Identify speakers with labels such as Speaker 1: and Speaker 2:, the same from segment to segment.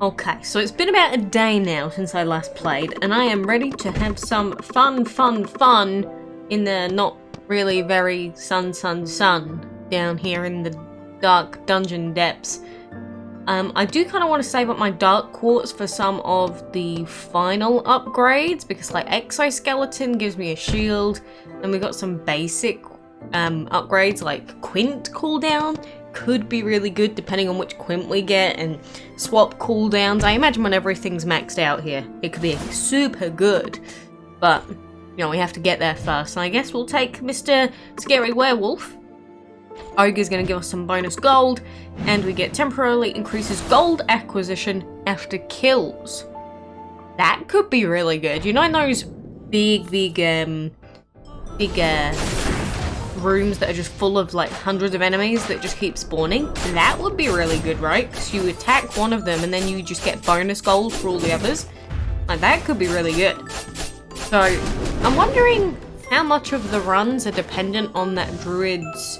Speaker 1: Okay, so it's been about a day now since I last played, and I am ready to have some fun in the not really very sun down here in the dark dungeon depths. I do kind of want to save up my dark quartz for some of the final upgrades, because like exoskeleton gives me a shield, and we got some basic upgrades like quint cooldown. Could be really good depending on which quint we get, and swap cooldowns. I imagine when everything's maxed out here, it could be super good. But, you know, we have to get there first. And I guess we'll take Mr. Scary Werewolf. Ogre's going to give us some bonus gold, and we get temporarily increases gold acquisition after kills. That could be really good. You know, in those big rooms that are just full of like hundreds of enemies that just keep spawning, that would be really good, right? Because you attack one of them and then you just get bonus gold for all the others. Like, that could be really good. So I'm wondering how much of the runs are dependent on that druid's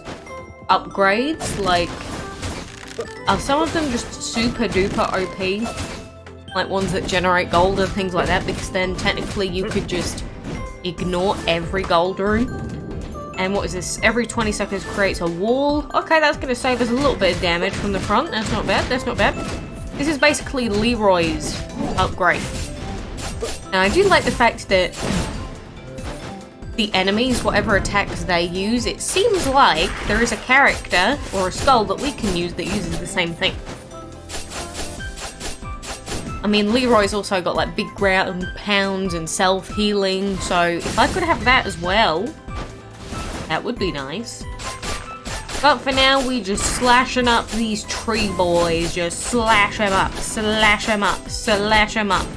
Speaker 1: upgrades. Like, are some of them just super duper OP, like ones that generate gold and things like that? Because then technically you could just ignore every gold room. And what is this? Every 20 seconds creates a wall. Okay, that's going to save us a little bit of damage from the front. That's not bad. That's not bad. This is basically Leroy's upgrade. And I do like the fact that the enemies, whatever attacks they use, it seems like there is a character or a skull that we can use that uses the same thing. I mean, Leroy's also got like big ground pounds and self-healing, so if I could have that as well, that would be nice. But for now, we just slashing up these tree boys. Just slash them up, slash them up, slash them up.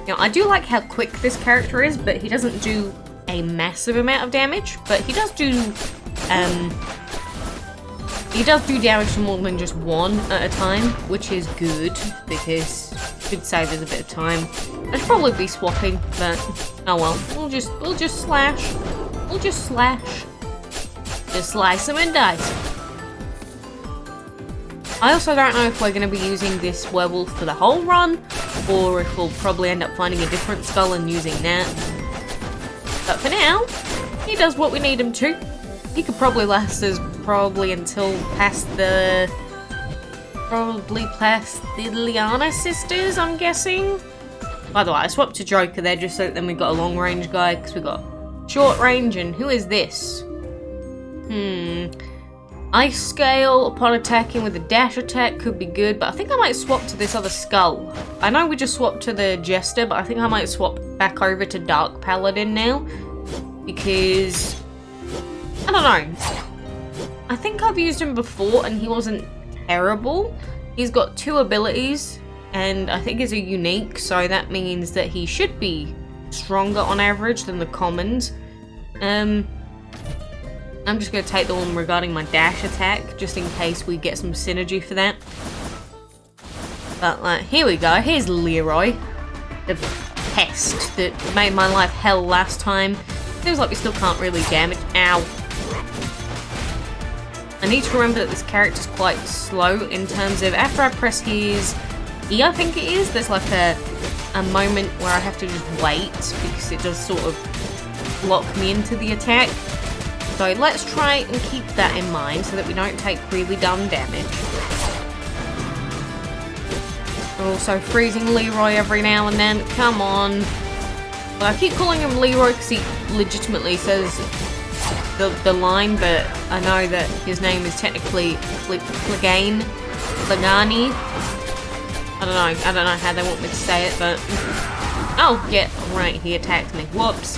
Speaker 1: Now, I do like how quick this character is, but he doesn't do a massive amount of damage. But he does do damage to more than just one at a time, which is good, because it should save us a bit of time. I should probably be swapping, but oh well. We'll just slash. We'll just slash. Just slice them and dice. I also don't know if we're going to be using this werewolf for the whole run, or if we'll probably end up finding a different skull and using that. But for now, he does what we need him to. He could probably last us until past the Liana sisters, I'm guessing. By the way, I swapped to Joker there just so that then we got a long range guy, because we got short range. And who is this? Ice scale upon attacking with a dash attack could be good, but I think I might swap to this other skull. I know we just swapped to the Jester, but I think I might swap back over to Dark Paladin now, because I don't know. I think I've used him before and he wasn't terrible. He's got 2 abilities, and I think he's a unique, so that means that he should be stronger on average than the commons. I'm just going to take the one regarding my dash attack, just in case we get some synergy for that. But here we go. Here's Leroy, the pest that made my life hell last time. Feels like we still can't really damage. Ow. I need to remember that this character's quite slow in terms of, after I press his E, I think it is, there's like a moment where I have to just wait, because it does sort of lock me into the attack. So let's try and keep that in mind so that we don't take really dumb damage. We're also freezing Leroy every now and then. Come on. Well, I keep calling him Leroy because he legitimately says the line, but I know that his name is technically Clegane. I don't know how they want me to say it, but oh, get right, he attacked me. Whoops.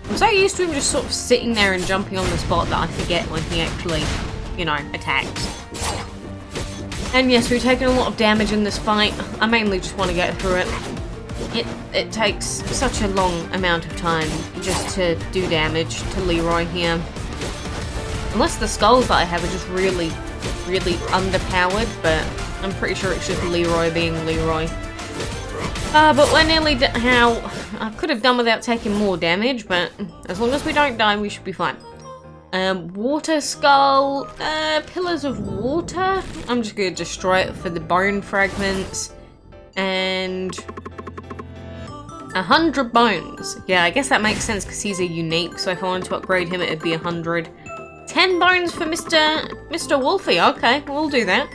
Speaker 1: I'm so used to him just sort of sitting there and jumping on the spot that I forget when he actually, you know, attacks. And yes, we've taken a lot of damage in this fight. I mainly just want to get through it. It takes such a long amount of time just to do damage to Leroy here. Unless the skulls that I have are just really, really underpowered, but I'm pretty sure it's just Leroy being Leroy. But we're nearly how I could have done without taking more damage, but as long as we don't die, we should be fine. Water skull, pillars of water. I'm just gonna destroy it for the bone fragments. And 100 bones. Yeah, I guess that makes sense because he's a unique, so if I wanted to upgrade him, it'd be 100. 10 bones for Mr. Wolfie. Okay, we'll do that.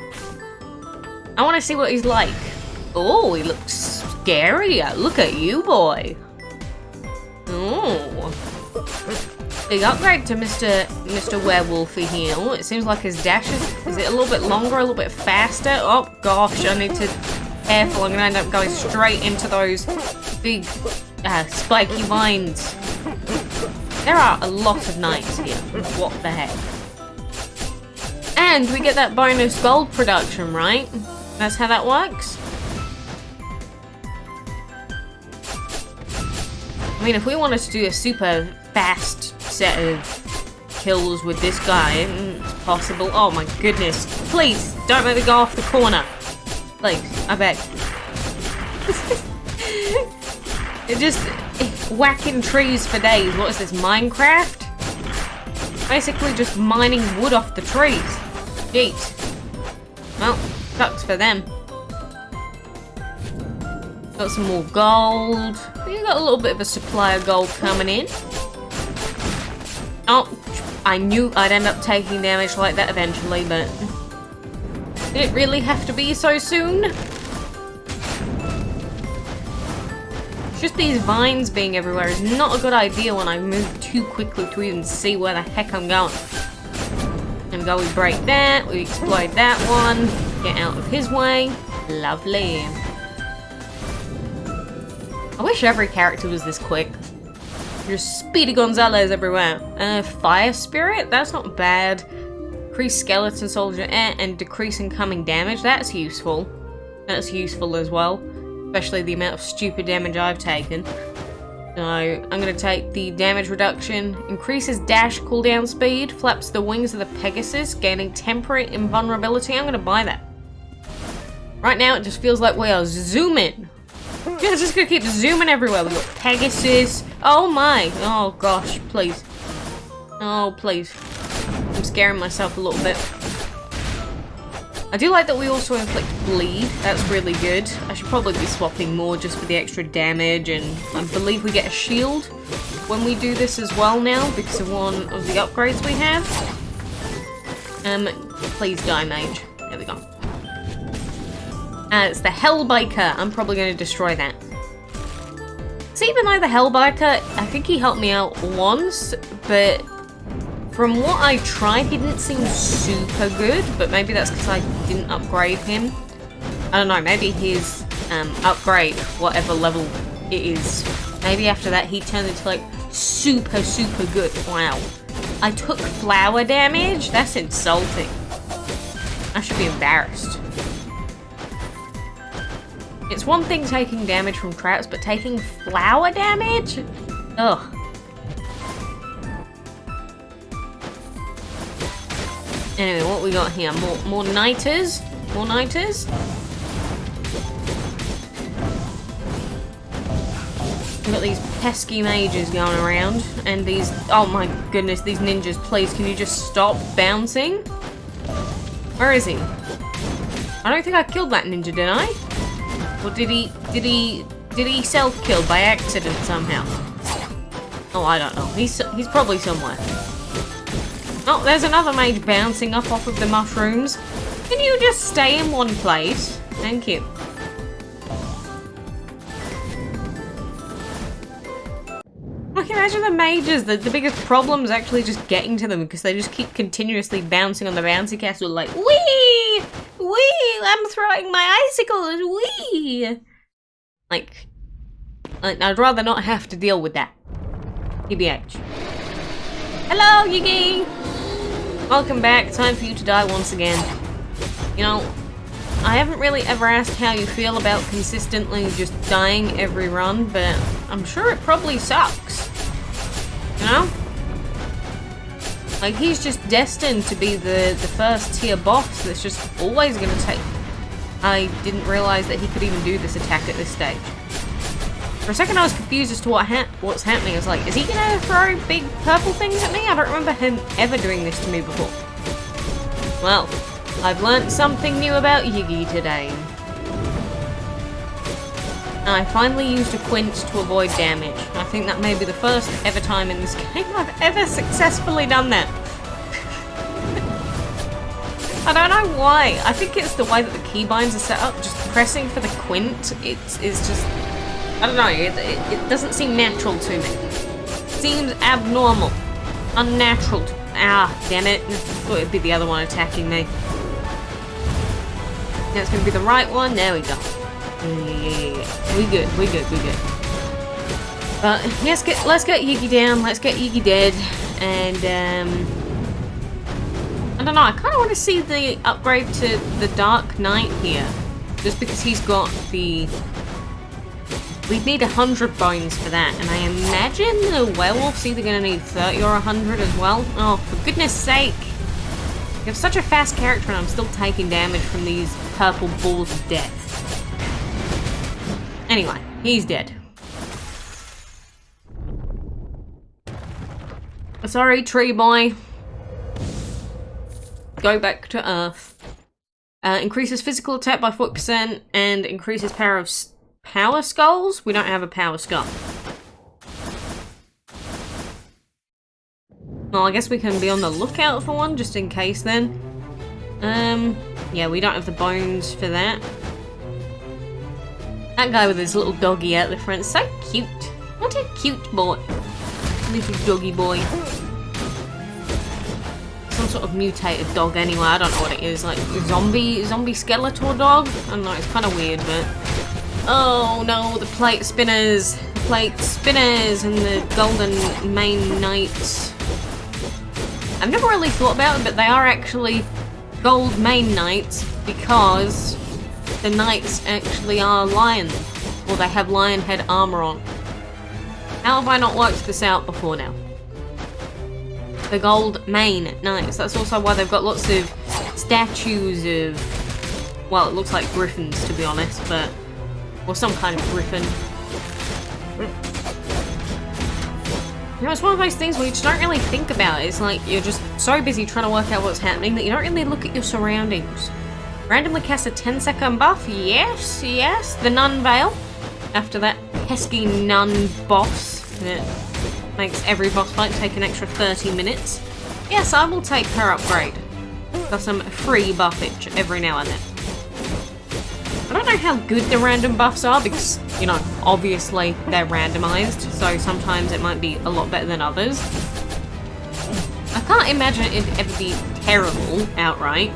Speaker 1: I want to see what he's like. Oh, he looks scary. Look at you, boy. Oh. Big upgrade to Mr. Werewolfie here. Oh, it seems like his dash is it a little bit longer, a little bit faster? Oh gosh, I need to be careful. I'm gonna end up going straight into those big spiky vines. There are a lot of knights here. What the heck? And we get that bonus gold production, right? That's how that works? I mean, if we wanted to do a super fast set of kills with this guy, it's possible. Oh my goodness. Please, don't let me go off the corner. Please, I beg. It just whacking trees for days. What is this, Minecraft? Basically just mining wood off the trees. Jeez. Well, sucks for them. Got some more gold. We got a little bit of a supply of gold coming in. Oh, I knew I'd end up taking damage like that eventually, but did it really have to be so soon? It's just these vines being everywhere is not a good idea when I move too quickly to even see where the heck I'm going. And go, we break that, we explode that one, get out of his way. Lovely. I wish every character was this quick. Just Speedy Gonzalez everywhere. Fire Spirit? That's not bad. Increase Skeleton Soldier and decrease incoming damage. That's useful. That's useful as well. Especially the amount of stupid damage I've taken. So, I'm going to take the damage reduction. Increases dash cooldown speed. Flaps the wings of the Pegasus, gaining temporary invulnerability. I'm going to buy that. Right now, it just feels like we are zooming. Yeah, it's just gonna keep zooming everywhere. We've got Pegasus. Oh my. Oh gosh, please. Oh, please. I'm scaring myself a little bit. I do like that we also inflict bleed. That's really good. I should probably be swapping more just for the extra damage, and I believe we get a shield when we do this as well now because of one of the upgrades we have. Please die, mage. There we go. It's the Hellbiker. I'm probably going to destroy that. So even though the Hellbiker, I think he helped me out once, but from what I tried, he didn't seem super good, but maybe that's because I didn't upgrade him. I don't know, maybe his upgrade, whatever level it is, maybe after that he turned into like super good. Wow. I took flower damage? That's insulting. I should be embarrassed. It's one thing taking damage from traps, but taking flower damage? Ugh. Anyway, what we got here? More nighters? More nighters? We've got these pesky mages going around, and these... Oh my goodness, these ninjas, please, can you just stop bouncing? Where is he? I don't think I killed that ninja, did I? Or did he self-kill by accident somehow? Oh, I don't know. He's probably somewhere. Oh, there's another mage bouncing up off of the mushrooms. Can you just stay in one place? Thank you. I can imagine the mages, the biggest problem is actually just getting to them because they just keep continuously bouncing on the bouncy castle like, wee! Wee! I'm throwing my icicles! Wee! Like, I'd rather not have to deal with that. TBH. Hello, Yigi! Welcome back. Time for you to die once again. You know, I haven't really ever asked how you feel about consistently just dying every run, but I'm sure it probably sucks. You know? Like, he's just destined to be the first tier boss that's just always gonna take... I didn't realize that he could even do this attack at this stage. For a second I was confused as to what's happening. I was like, is he gonna throw big purple things at me? I don't remember him ever doing this to me before. Well, I've learnt something new about Yigi today. I finally used a quint to avoid damage. I think that may be the first ever time in this game I've ever successfully done that. I don't know why. I think it's the way that the keybinds are set up. Just pressing for the quint, it's just... I don't know, it doesn't seem natural to me. It seems abnormal. Unnatural. Ah, damn it. I thought it'd be the other one attacking me. Now it's going to be the right one. There we go. Yeah. We good. But let's get Yiggy down. Let's get Yiggy dead. And I don't know. I kind of want to see the upgrade to the Dark Knight here, just because he's got the. We'd need 100 bones for that, and I imagine the werewolf's either going to need 30 or 100 as well. Oh, for goodness sake! You have such a fast character, and I'm still taking damage from these purple balls of death. Anyway, he's dead. Sorry, tree boy. Go back to Earth. Increases physical attack by 40% and increases power skulls? We don't have a power skull. Well, I guess we can be on the lookout for one just in case then. Yeah, we don't have the bones for that. That guy with his little doggy out the front, so cute. What a cute boy. Little doggy boy. Some sort of mutated dog anyway, I don't know what it is, like zombie skeletor dog? I don't know, it's kind of weird, but... Oh no, the plate spinners! The plate spinners and the golden main knights. I've never really thought about it, but they are actually gold main knights because the knights actually are lions, or they have lion head armor on. How have I not worked this out before now? The gold main knights. That's also why they've got lots of statues of, well, it looks like griffins to be honest, but, or some kind of griffin. You know, it's one of those things where you just don't really think about it. It's like you're just so busy trying to work out what's happening that you don't really look at your surroundings. Randomly cast a 10-second buff. Yes, yes. The Nun Veil. After that pesky Nun boss that makes every boss fight take an extra 30 minutes. Yes, I will take her upgrade. For some free buffage every now and then. I don't know how good the random buffs are because, you know, obviously they're randomized, so sometimes it might be a lot better than others. I can't imagine it'd ever be terrible outright,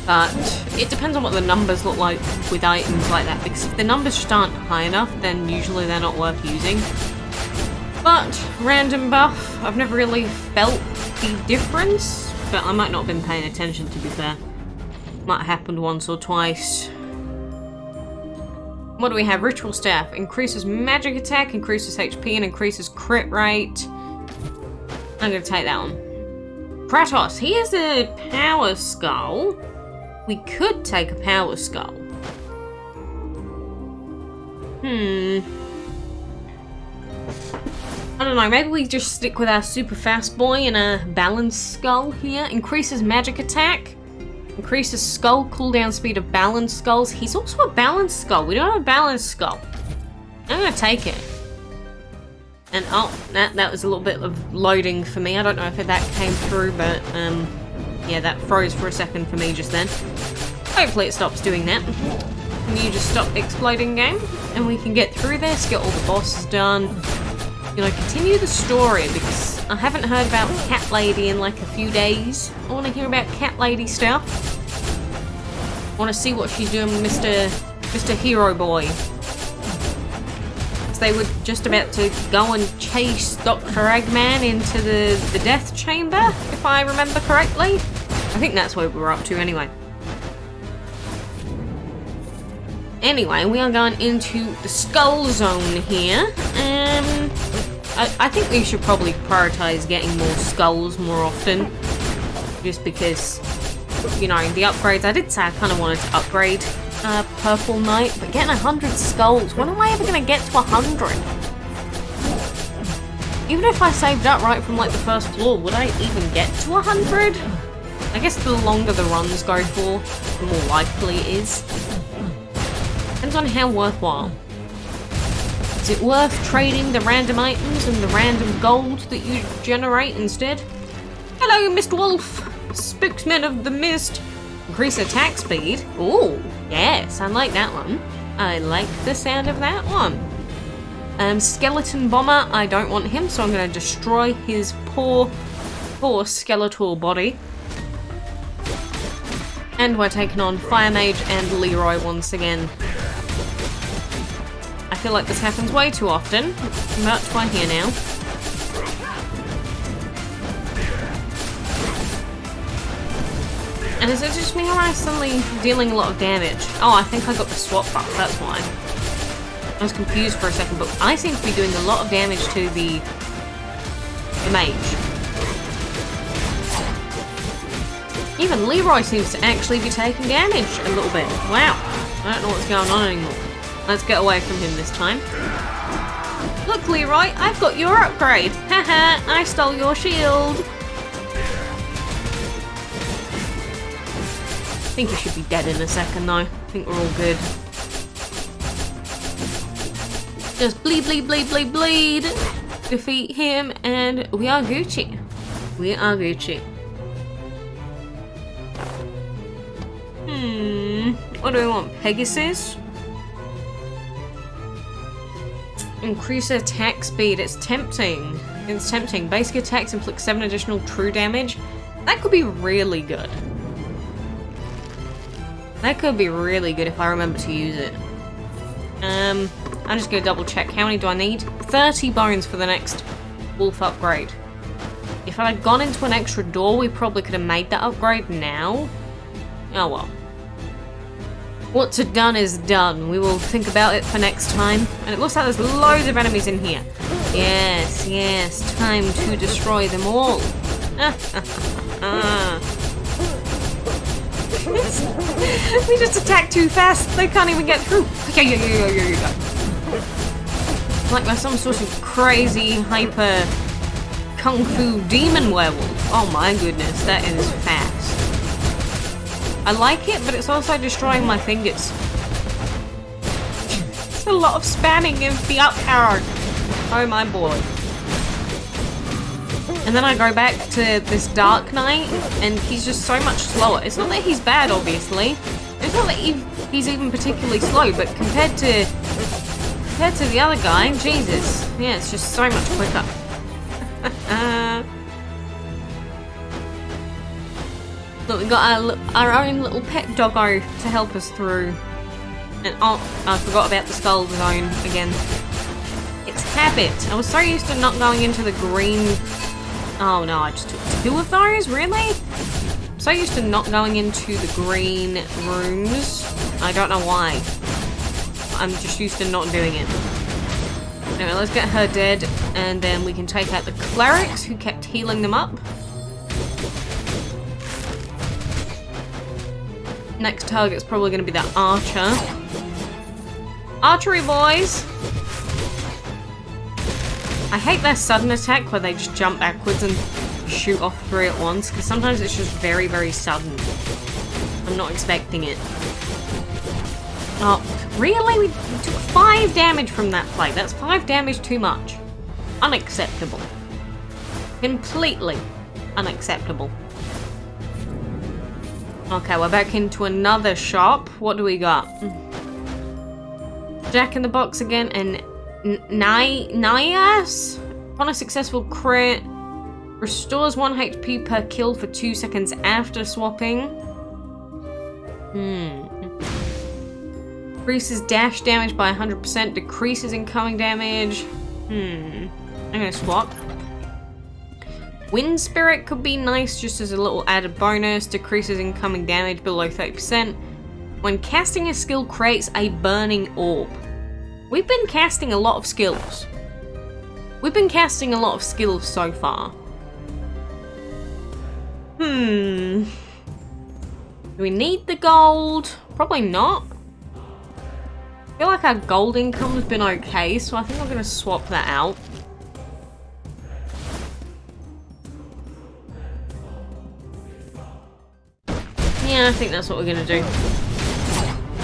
Speaker 1: but it depends on what the numbers look like with items like that, because if the numbers just aren't high enough, then usually they're not worth using. But random buff, I've never really felt the difference, but I might not have been paying attention, to be fair. Might have happened once or twice. What do we have? Ritual Staff. Increases magic attack, increases HP, and increases crit rate. I'm going to take that one. Kratos. He has a power skull. We could take a power skull. I don't know. Maybe we just stick with our super fast boy and a balanced skull here. Increases magic attack. Increases skull cooldown speed of balanced skulls. He's also a balanced skull. We don't have a balanced skull. I'm gonna take it. And oh, that was a little bit of loading for me. I don't know if that came through, but yeah, that froze for a second for me just then. Hopefully it stops doing that. Can you just stop exploding, game? And we can get through this, get all the bosses done. You know, continue the story, because I haven't heard about Cat Lady in like a few days. I want to hear about Cat Lady stuff. I want to see what she's doing with Mr. Hero Boy. They were just about to go and chase Dr. Eggman into the death chamber, if I remember correctly. I think that's what we were up to anyway. Anyway, we are going into the Skull Zone here. I think we should probably prioritize getting more skulls more often. Just because, you know, the upgrades, I did say I kind of wanted to upgrade Purple Knight, but getting 100 skulls, when am I ever going to get to 100? Even if I saved up right from like the first floor, would I even get to 100? I guess the longer the runs go for, the more likely it is. Depends on how worthwhile. Is it worth trading the random items and the random gold that you generate instead? Hello, Mr. Wolf, spokesman of the mist. Increase attack speed. Oh, yes, I like that one. I like the sound of that one. Skeleton bomber, I don't want him, so I'm going to destroy his poor skeletal body. And we're taking on Fire Mage and Leroy once again. I feel like this happens way too often. Much by here now. And is it just me or am I suddenly dealing a lot of damage? Oh, I think I got the swap buff, that's why. I was confused for a second, but I seem to be doing a lot of damage to the mage. Even Leroy seems to actually be taking damage a little bit. Wow. I don't know what's going on anymore. Let's get away from him this time. Look, Leroy, I've got your upgrade. Haha, I stole your shield. I think he should be dead in a second though. I think we're all good. Just bleed, bleed, bleed, bleed, bleed. Defeat him and we are Gucci. We are Gucci. What do we want? Pegasus? Increase attack speed. It's tempting. It's tempting. Basic attacks inflict 7 additional true damage. That could be really good. That could be really good if I remember to use it. I'm just gonna double check. How many do I need? 30 bones for the next wolf upgrade. If I had gone into an extra door, we probably could have made that upgrade now. Oh well. What's done is done. We will think about it for next time. And it looks like there's loads of enemies in here. Yes, yes. Time to destroy them all. We just attack too fast. They can't even get through. Okay, yeah. Like there's some sort of crazy hyper kung fu demon werewolf. Oh my goodness, that is fast. I like it, but it's also destroying my fingers. It's a lot of spamming of the up arrow. Oh my boy. And then I go back to this Dark Knight, and he's just so much slower. It's not that he's bad, obviously. It's not that he's even particularly slow, but compared to the other guy, Jesus. Yeah, it's just so much quicker. Look, we got our own little pet doggo to help us through. And oh, I forgot about the skull zone again. It's habit. I was so used to not going into the green. Oh no, I just took 2 of those? Really? I'm so used to not going into the green rooms. I don't know why. I'm just used to not doing it. Anyway, let's get her dead, and then we can take out the clerics who kept healing them up. Next target's probably going to be that archer. Archery, boys! I hate their sudden attack where they just jump backwards and shoot off 3 at once, because sometimes it's just very, very sudden. I'm not expecting it. Oh, really? We took 5 damage from that play. That's 5 damage too much. Unacceptable. Completely unacceptable. Okay, we're back into another shop. What do we got? Jack in the Box again, and Nias? On a successful crit, restores 1 HP per kill for 2 seconds after swapping. Increases dash damage by 100%, decreases incoming damage. I'm gonna swap. Wind Spirit could be nice just as a little added bonus, decreases incoming damage below 30%. When casting a skill, creates a burning orb. We've been casting a lot of skills. We've been casting a lot of skills so far. Do we need the gold? Probably not. I feel like our gold income's been okay, so I think I'm gonna swap that out. Yeah, I think that's what we're gonna do.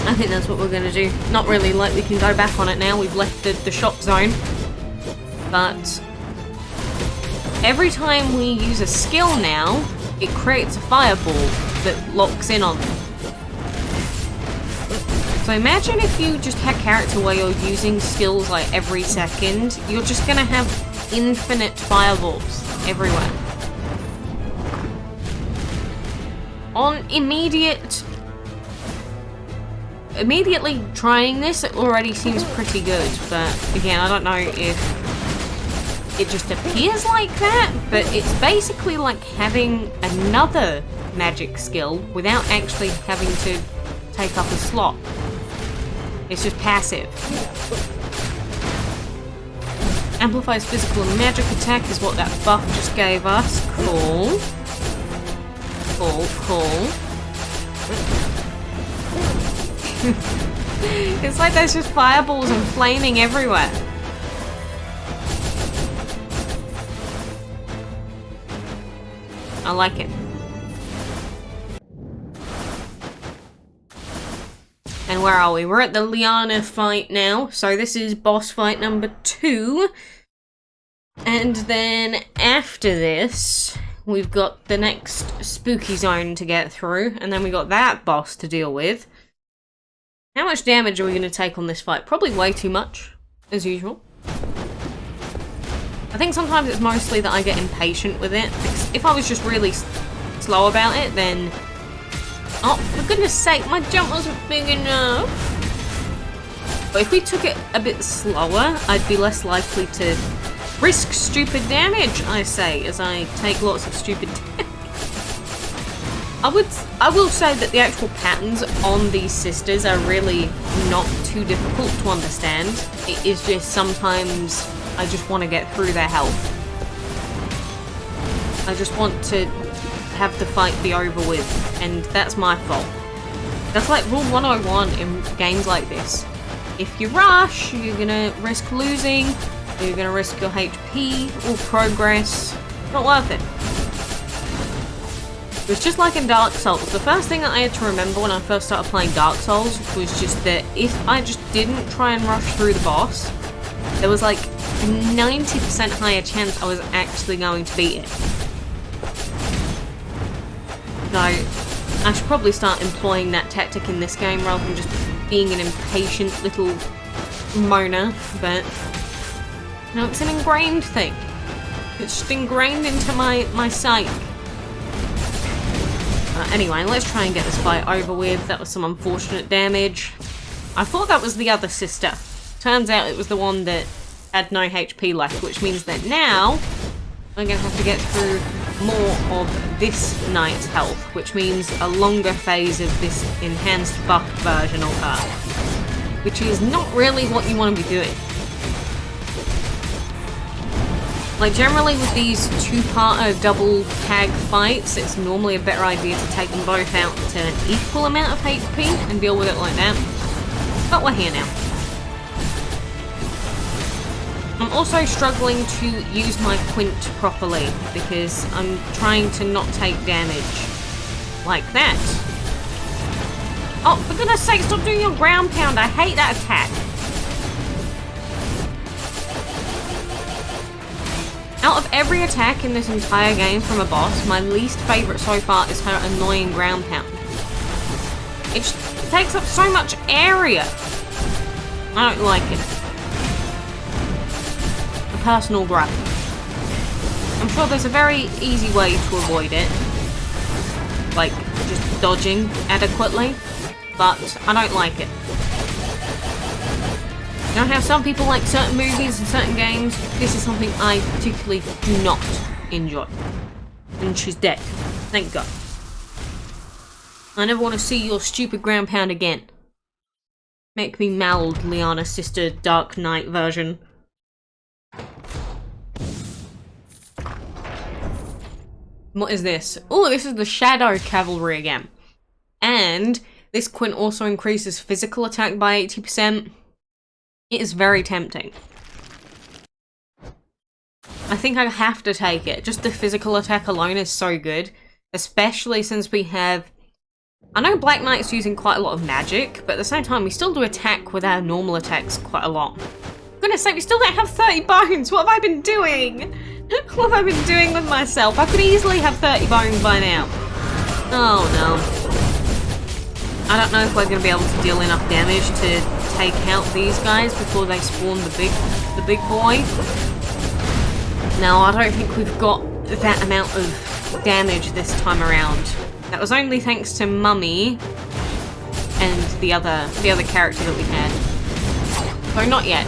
Speaker 1: I think that's what we're gonna do. Not really like we can go back on it now, we've left the shop zone. But every time we use a skill now, it creates a fireball that locks in on them. So imagine if you just had character where you're using skills like every second, you're just gonna have infinite fireballs everywhere. On immediately trying this, it already seems pretty good, but again, I don't know if it just appears like that, but it's basically like having another magic skill without actually having to take up a slot. It's just passive. Amplifies physical and magic attack is what that buff just gave us. Cool. Cool. It's like there's just fireballs and flaming everywhere. I like it. And where are we? We're at the Liana fight now. So this is boss fight number 2. And then after this, we've got the next spooky zone to get through. And then we got that boss to deal with. How much damage are we going to take on this fight? Probably way too much, as usual. I think sometimes it's mostly that I get impatient with it. If I was just really slow about it, then... Oh, for goodness sake, my jump wasn't big enough. But if we took it a bit slower, I'd be less likely to risk stupid damage, I say, as I take lots of stupid damage. I will say that the actual patterns on these sisters are really not too difficult to understand. It is just sometimes I just want to get through their health. I just want to have the fight be over with, and that's my fault. That's like rule 101 in games like this. If you rush, you're gonna risk losing, you're gonna risk your HP or progress. Not worth it. It was just like in Dark Souls. The first thing that I had to remember when I first started playing Dark Souls was just that if I just didn't try and rush through the boss, there was like a 90% higher chance I was actually going to beat it. So, I should probably start employing that tactic in this game rather than just being an impatient little moaner, but no, it's an ingrained thing. It's just ingrained into my psyche. Anyway, let's try and get this fight over with. That was some unfortunate damage. I thought that was the other sister. Turns out it was the one that had no HP left, which means that now I'm going to have to get through more of this knight's health, which means a longer phase of this enhanced buff version of her, which is not really what you want to be doing. Like, generally with these two-parter double tag fights, it's normally a better idea to take them both out to an equal amount of HP and deal with it like that. But we're here now. I'm also struggling to use my quint properly because I'm trying to not take damage like that. Oh, for goodness sake, stop doing your ground pound. I hate that attack. Out of every attack in this entire game from a boss, my least favourite so far is her annoying ground pound. It just takes up so much area. I don't like it. A personal gripe. I'm sure there's a very easy way to avoid it. Like, just dodging adequately. But I don't like it. You know how some people like certain movies and certain games? This is something I particularly do not enjoy. And she's dead. Thank God. I never want to see your stupid ground pound again. Make me mad, Liana's sister Dark Knight version. What is this? Oh, this is the Shadow Cavalry again. And this quint also increases physical attack by 80%. It is very tempting. I think I have to take it. Just the physical attack alone is so good. Especially since we have I know Black Knight's using quite a lot of magic, but at the same time, we still do attack with our normal attacks quite a lot. For goodness sake, we still don't have 30 bones! What have I been doing? What have I been doing with myself? I could easily have 30 bones by now. Oh no. I don't know if we're going to be able to deal enough damage to take out these guys before they spawn the big boy. No, I don't think we've got that amount of damage this time around. That was only thanks to Mummy and the other character that we had. So not yet.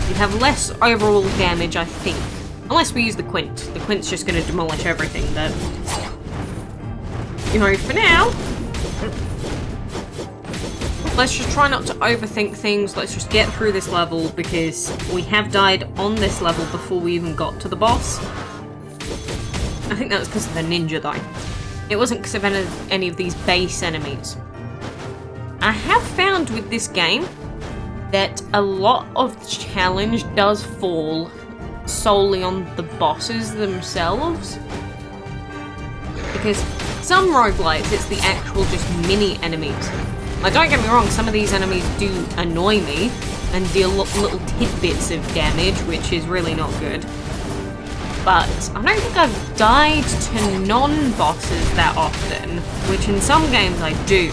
Speaker 1: We have less overall damage, I think. Unless we use the Quint. The Quint's just going to demolish everything, but... You know, for now... Let's just try not to overthink things. Let's just get through this level, because we have died on this level before we even got to the boss. I think that was because of the ninja, though. It wasn't because of any of these base enemies. I have found with this game that a lot of the challenge does fall solely on the bosses themselves. Because some roguelites, it's the actual just mini enemies. Like, don't get me wrong, some of these enemies do annoy me and deal little tidbits of damage, which is really not good. But I don't think I've died to non-bosses that often, which in some games I do.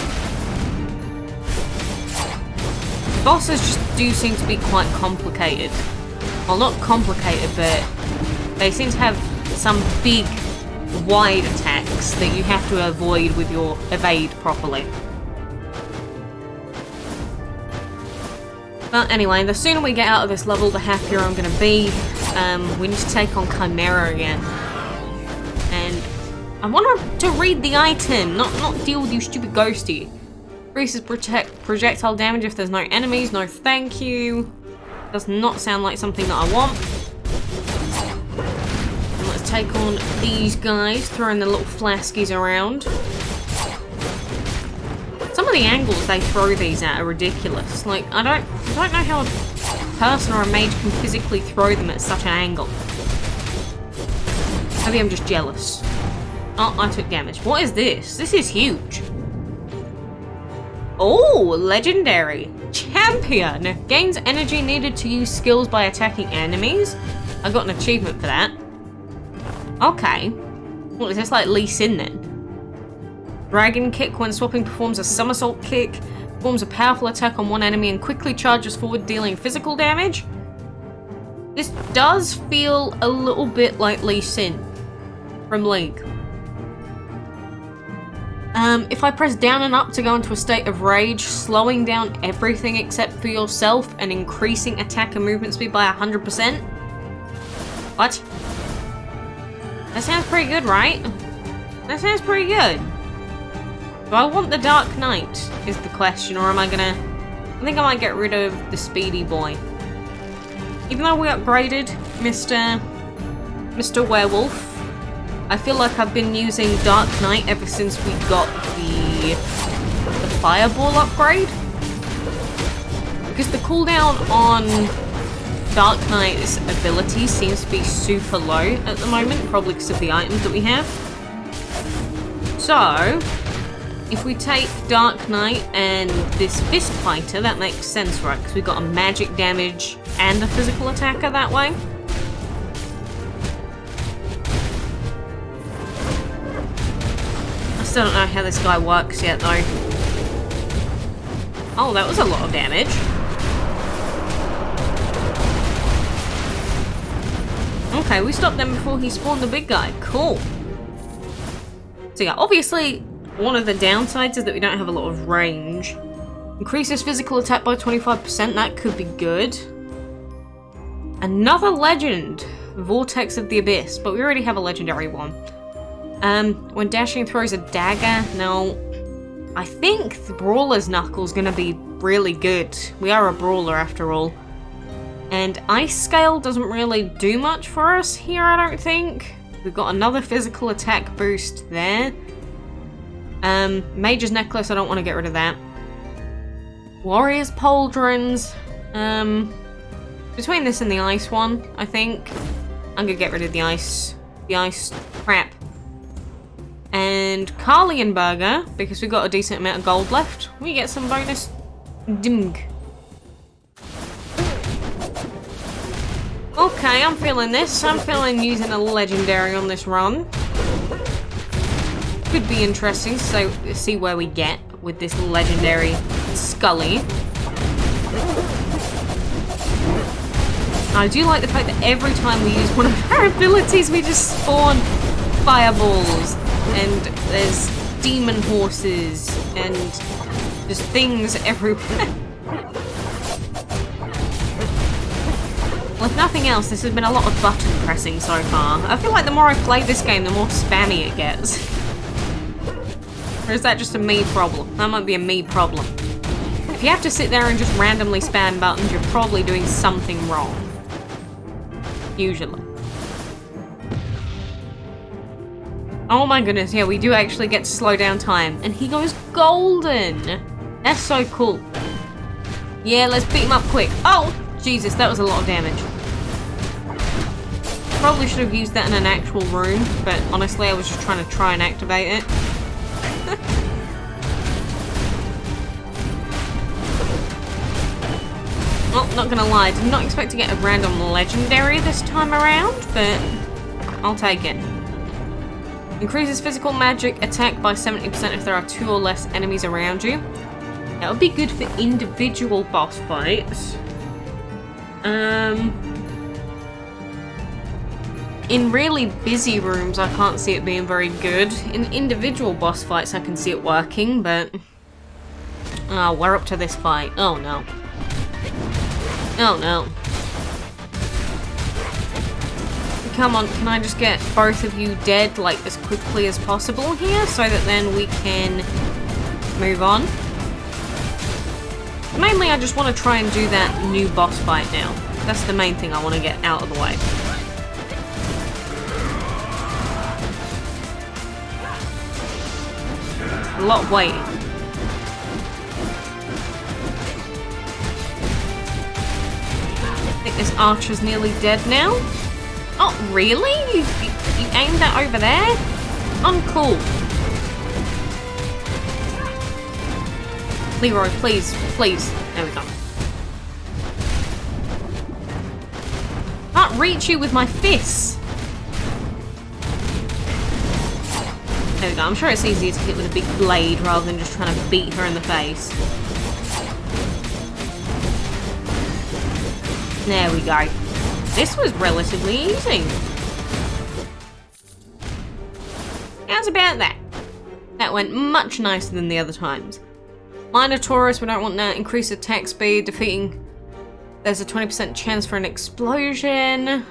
Speaker 1: Bosses just do seem to be quite complicated. Well, not complicated, but they seem to have some big, wide attacks that you have to avoid with your evade properly. But anyway, the sooner we get out of this level, the happier I'm going to be. We need to take on Chimera again. And I want to read the item, not deal with you stupid ghosty. Increases projectile damage if there's no enemies. No thank you. Does not sound like something that I want. And let's take on these guys, throwing the little flaskies around. Some of the angles they throw these at are ridiculous. Like, I don't know how a person or a mage can physically throw them at such an angle. Maybe I'm just jealous. Oh, I took damage. What is this? This is huge. Oh, legendary. Champion. Gains energy needed to use skills by attacking enemies. I got an achievement for that. Okay. What is this, like Lee Sin then? Dragon kick. When swapping, performs a somersault kick. Performs a powerful attack on one enemy and quickly charges forward, dealing physical damage. This does feel a little bit like Lee Sin from League. If I press down and up to go into a state of rage, slowing down everything except for yourself and increasing attack and movement speed by 100%. What? That sounds pretty good, right? That sounds pretty good. Do I want the Dark Knight, is the question, or am I gonna... I think I might get rid of the Speedy Boy. Even though we upgraded Mr. Werewolf, I feel like I've been using Dark Knight ever since we got the Fireball upgrade. Because the cooldown on Dark Knight's ability seems to be super low at the moment, probably because of the items that we have. So, if we take Dark Knight and this Fist Fighter, that makes sense, right? Because we've got a magic damage and a physical attacker that way. I still don't know how this guy works yet, though. Oh, that was a lot of damage. Okay, we stopped them before he spawned the big guy. Cool. So yeah, obviously, one of the downsides is that we don't have a lot of range. Increases physical attack by 25%, that could be good. Another legend, Vortex of the Abyss, but we already have a legendary one. When dashing throws a dagger. Now, I think the Brawler's Knuckle's gonna be really good. We are a Brawler after all. And Ice Scale doesn't really do much for us here, I don't think. We've got another physical attack boost there. Mage's Necklace, I don't want to get rid of that. Warrior's Pauldrons. Between this and the ice one, I think. I'm gonna get rid of the ice crap. And and Carlian Burger, because we got a decent amount of gold left. We get some bonus ding. Okay, I'm feeling this. I'm feeling using a legendary on this run. Could be interesting, so see where we get with this legendary Scully. I do like the fact that every time we use one of our abilities, we just spawn fireballs, and there's demon horses, and just things everywhere. Well, if nothing else, this has been a lot of button pressing so far. I feel like the more I play this game, the more spammy it gets. Or is that just a me problem? That might be a me problem. If you have to sit there and just randomly spam buttons, you're probably doing something wrong. Usually. Oh my goodness, yeah, we do actually get to slow down time. And he goes golden! That's so cool. Yeah, let's beat him up quick. Oh! Jesus, that was a lot of damage. Probably should have used that in an actual room, but honestly, I was just trying to activate it. Well, not gonna lie, did not expect to get a random legendary this time around, but I'll take it. Increases physical magic attack by 70% if there are 2 or less enemies around you. That would be good for individual boss fights. In really busy rooms, I can't see it being very good. In individual boss fights, I can see it working, but... Oh, we're up to this fight. Oh, no. Oh, no. Come on, can I just get both of you dead, like, as quickly as possible here, so that then we can move on? Mainly, I just want to try and do that new boss fight now. That's the main thing I want to get out of the way. A lot of waiting. I think this archer's nearly dead now. Oh, really? You aimed that over there? Uncool. Leroy, please, please. There we go. Can't reach you with my fists. There we go. I'm sure it's easier to hit with a big blade rather than just trying to beat her in the face. There we go. This was relatively easy. How's about that? That went much nicer than the other times. Minotaurus, we don't want that. Increased attack speed, defeating... There's a 20% chance for an explosion.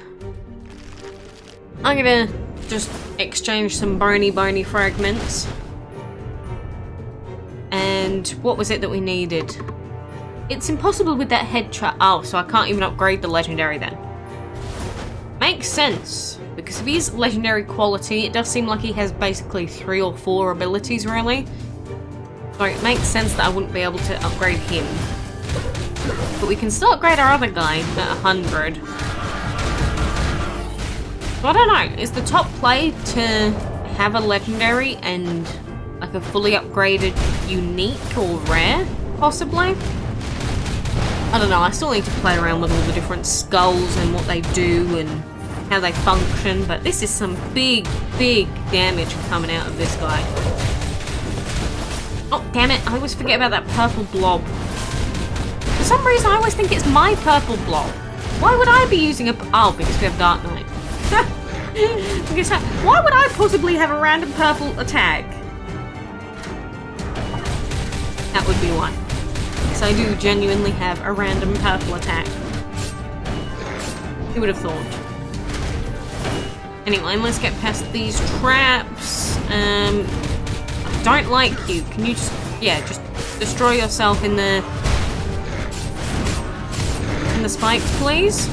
Speaker 1: I'm gonna just exchange some bony fragments. And what was it that we needed? It's impossible with that head chart. Oh, so I can't even upgrade the legendary then. Makes sense, because if he's legendary quality, it does seem like he has basically 3 or 4 abilities, really. So it makes sense that I wouldn't be able to upgrade him. But we can still upgrade our other guy at 100. So I don't know, is the top play to have a legendary and like a fully upgraded unique or rare, possibly? I don't know, I still need to play around with all the different skulls and what they do and how they function, but this is some big damage coming out of this guy. Oh, damn it, I always forget about that purple blob. For some reason, I always think it's my purple blob. Why would I be using a... Oh, because we have Dark Knight. Why would I possibly have a random purple attack? That would be why. Because I do genuinely have a random purple attack. Who would have thought? Anyway, let's get past these traps. I don't like you. Can you just... Yeah, just destroy yourself in the spikes, please?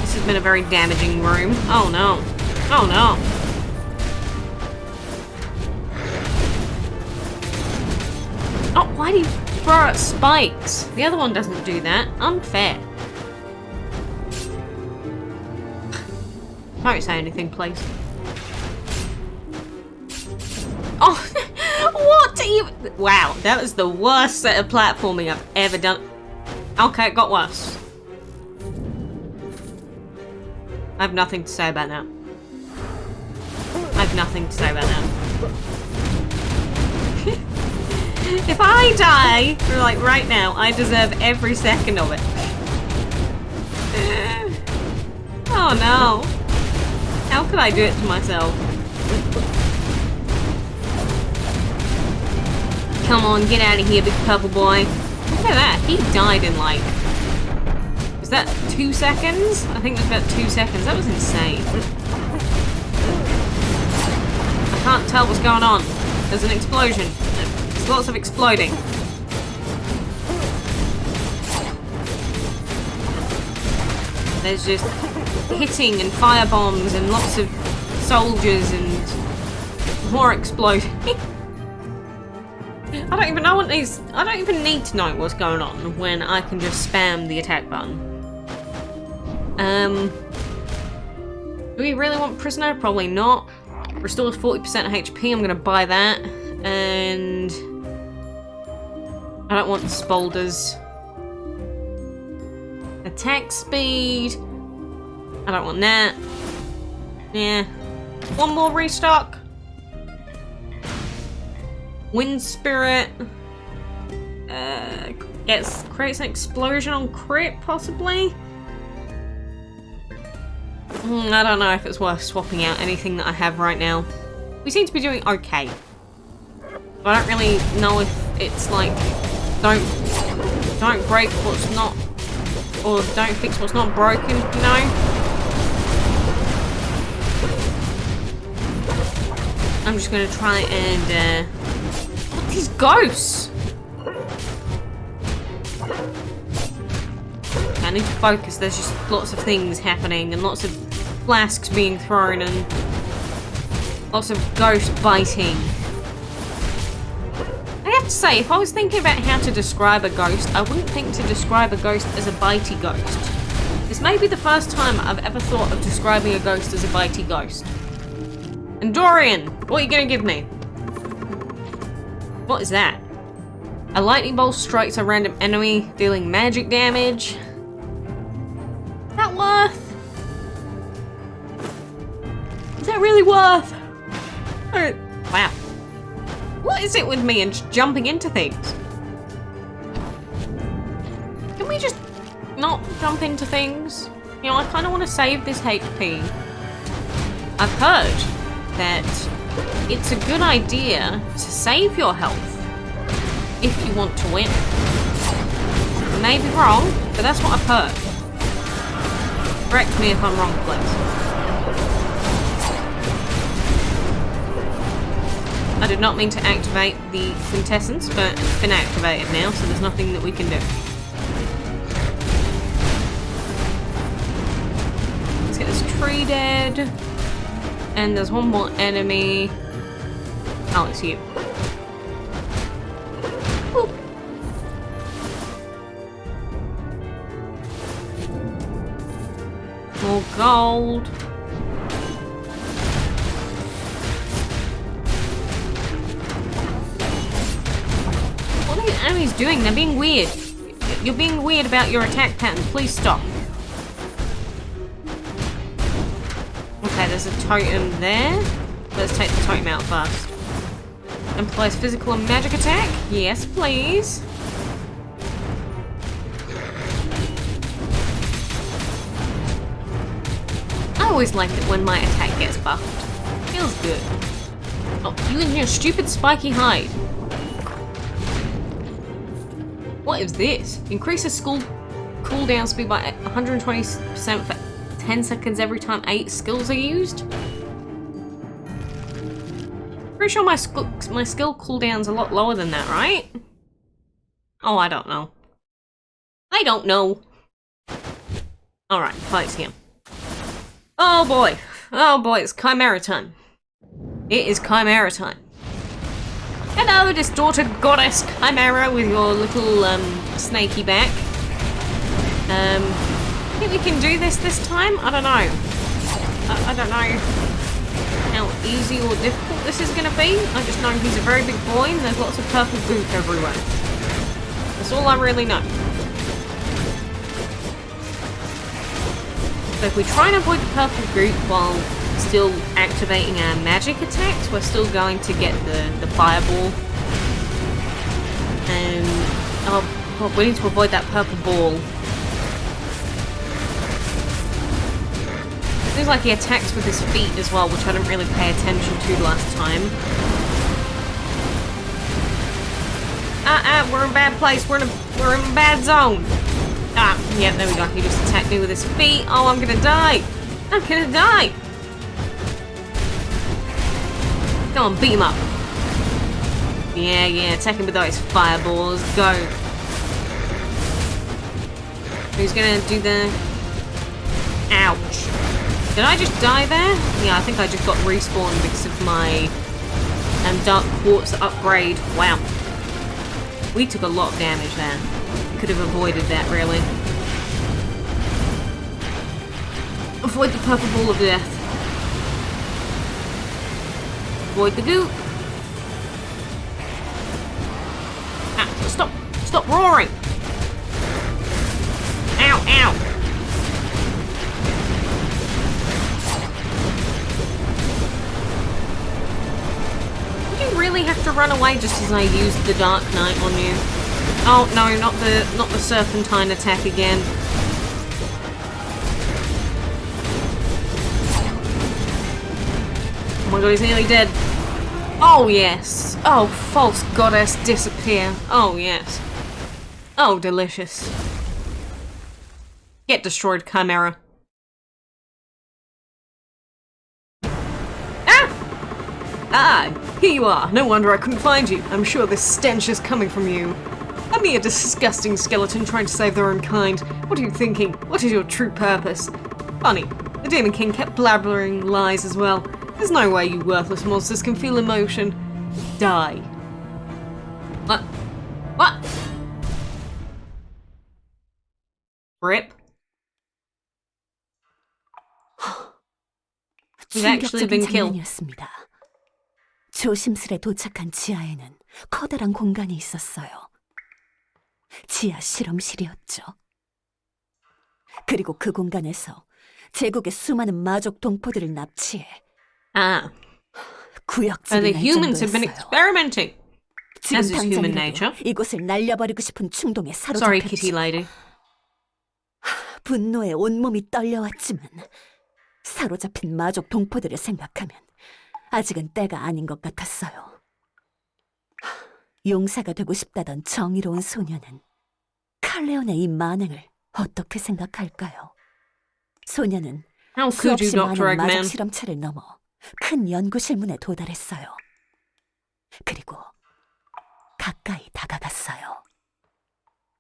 Speaker 1: This has been a very damaging room. Oh no. Oh no. Oh, why do you throw out spikes? The other one doesn't do that. Unfair. Don't say anything, please. Oh, what even? Wow, that was the worst set of platforming I've ever done. Okay, it got worse. I have nothing to say about that. I have nothing to say about that. If I die, like right now, I deserve every second of it. Oh no. How could I do it to myself? Come on, get out of here, big purple boy. Look at that, he died in like... Was that 2 seconds? I think it was about 2 seconds. That was insane. I can't tell what's going on. There's an explosion. There's lots of exploding. There's just hitting and fire bombs and lots of soldiers and more exploding. I don't even know what these... I don't even need to know what's going on when I can just spam the attack button. Do we really want prisoner? Probably not. Restores 40% of HP, I'm gonna buy that. And... I don't want spolders. Attack speed. I don't want that. Yeah. One more restock. Wind spirit. Creates an explosion on crit, possibly? I don't know if it's worth swapping out anything that I have right now. We seem to be doing okay. But I don't really know if it's like... Don't break what's not... Or don't fix what's not broken, you know? I'm just gonna try and, these ghosts! Okay, I need to focus. There's just lots of things happening and lots of flasks being thrown and lots of ghost biting. I have to say, if I was thinking about how to describe a ghost, I wouldn't think to describe a ghost as a bitey ghost. This may be the first time I've ever thought of describing a ghost as a bitey ghost. And Dorian, what are you gonna give me? What is that? A lightning bolt strikes a random enemy, dealing magic damage. Is that worth? Is that really worth? Oh, wow. What is it with me and just jumping into things? Can we just not jump into things? You know, I kind of want to save this HP. I've heard that it's a good idea to save your health if you want to win. I may be wrong, but that's what I've heard. Correct me if I'm wrong, please. I did not mean to activate the quintessence, but it's been activated now, so there's nothing that we can do. Let's get this tree dead. And there's one more enemy. Oh, it's you. Boop. More gold. What are these enemies doing? They're being weird. You're being weird about your attack pattern. Please stop. Okay, there's a totem there. Let's take the totem out first. Employs physical and magic attack? Yes, please. I always like it when my attack gets buffed. Feels good. Oh, you and your stupid spiky hide. What is this? Increases Skul cooldown speed by 120% for 10 seconds every time 8 skills are used? Pretty sure my skill cooldown's a lot lower than that, right? Oh, I don't know. I don't know. Alright, fights him. Oh boy. Oh boy, it's Chimera time. It is Chimera time. Hello, distorted goddess Chimera with your little snaky back. I think we can do this time? I don't know. I don't know how easy or difficult this is going to be. I just know he's a very big boy and there's lots of purple goop everywhere. That's all I really know. So if we try and avoid the purple goop while still activating our magic attacks, we're still going to get the fireball. And oh, we need to avoid that purple ball. Seems like he attacks with his feet as well, which I didn't really pay attention to last time. We're in a bad place. We're in a bad zone. Yeah, there we go. He just attacked me with his feet. Oh, I'm gonna die. I'm gonna die. Go on, beat him up. Yeah, attack him with those fireballs. Go. Who's gonna do the... Ouch. Did I just die there? Yeah, I think I just got respawned because of my Dark Quartz upgrade. Wow. We took a lot of damage there. Could have avoided that, really. Avoid the purple ball of death. Avoid the goop. Stop roaring. Ow. Did you really have to run away just as I used the Dark Knight on you? Oh no, not the serpentine attack again. Oh my god, he's nearly dead. Oh yes. Oh, false goddess disappear. Oh yes. Oh, delicious. Get destroyed, Chimera. Here you are. No wonder I couldn't find you. I'm sure this stench is coming from you. A mere disgusting skeleton trying to save their own kind. What are you thinking? What is your true purpose? Funny, the Demon King kept blabbering lies as well. There's no way you worthless monsters can feel emotion. Die. What? Rip. He's actually been killed.
Speaker 2: 조심스레 도착한 지하에는 커다란 공간이 있었어요. 지하 실험실이었죠. 그리고 그 공간에서 제국의 수많은 마족 동포들을 납치해 구역질이 날
Speaker 1: humans have been
Speaker 2: 정도였어요.
Speaker 1: experimenting. As is human
Speaker 2: 지금
Speaker 1: nature.
Speaker 2: 당장이라도 이곳을 날려버리고 싶은 충동에
Speaker 1: Sorry, kitty
Speaker 2: 사로잡혔죠.
Speaker 1: lady.
Speaker 2: 분노에 온몸이 떨려왔지만 사로잡힌 마족 동포들을 생각하면 아직은 때가 아닌 것 같았어요. 용사가 되고 싶다던 정의로운 소녀는 칼레온의 이 만행을 어떻게 생각할까요? 소녀는
Speaker 1: How could you,
Speaker 2: 수없이
Speaker 1: Dr.
Speaker 2: 많은 마족
Speaker 1: Eggman?
Speaker 2: 실험체를 넘어 큰 연구실 문에 도달했어요. 그리고 가까이 다가갔어요.